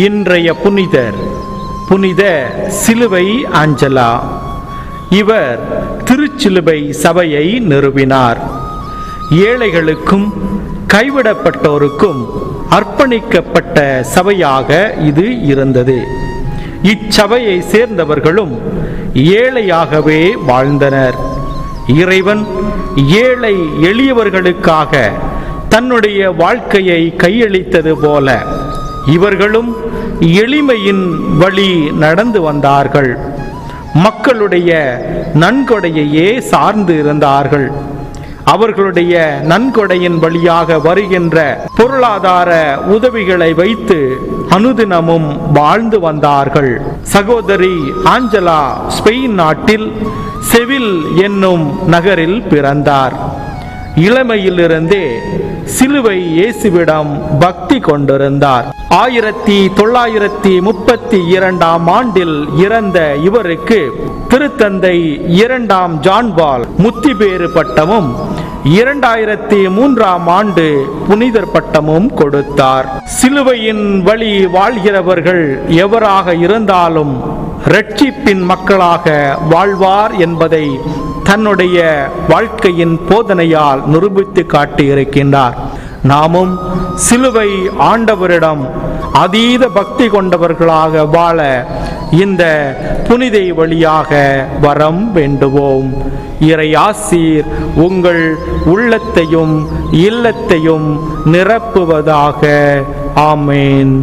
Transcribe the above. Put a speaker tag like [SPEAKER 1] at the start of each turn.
[SPEAKER 1] இன்றைய புனிதர் புனித சிலுவை ஆஞ்சலா. இவர் திருச்சிலுவை சபையை நிறுவினார். ஏழைகளுக்கும் கைவிடப்பட்டோருக்கும் அர்ப்பணிக்கப்பட்ட சபையாக இது இருந்தது. இச்சபையை சேர்ந்தவர்களும் ஏழையாகவே வாழ்ந்தனர். இறைவன் ஏழை எளியவர்களுக்காக தன்னுடைய வாழ்க்கையை கையளித்தது போல இவர்களும் எளிமையின் வழி நடந்து வந்தார்கள். மக்களுடைய நன்கொடையையே சார்ந்து இருந்தார்கள். அவர்களுடைய நன்கொடையின் வழியாக வருகின்ற பொருளாதார உதவிகளை வைத்து அனுதினமும் வாழ்ந்து வந்தார்கள். சகோதரி ஆஞ்சலா ஸ்பெயின் நாட்டில் செவில் என்னும் நகரில் பிறந்தார். இளமையிலிருந்தே சிலுவை இயேசுவிடம் பக்தி கொண்டிருந்தார். 1932 ஆண்டில் இறந்த இவருக்கு திருத்தந்தை 2ஆம் ஜான் பால் முத்திபேறு பட்டமும் 2003 ஆண்டு புனிதர் பட்டமும் கொடுத்தார். சிலுவையின் வழி வாழ்கிறவர்கள் எவராக இருந்தாலும் இரட்சிப்பின் மக்களாக வாழ்வார் என்பதை தன்னுடைய வாழ்க்கையின் போதனையால் நிரூபித்து காட்டியிருக்கின்றார். நாமும் சிலுவை ஆண்டவரிடம் அதீத பக்தி கொண்டவர்களாக வாழ இந்த புனிதை வழியாக வரம் வேண்டுவோம். இறை ஆசீர் உங்கள் உள்ளத்தையும் இல்லத்தையும் நிரப்புவதாக. ஆமேன்.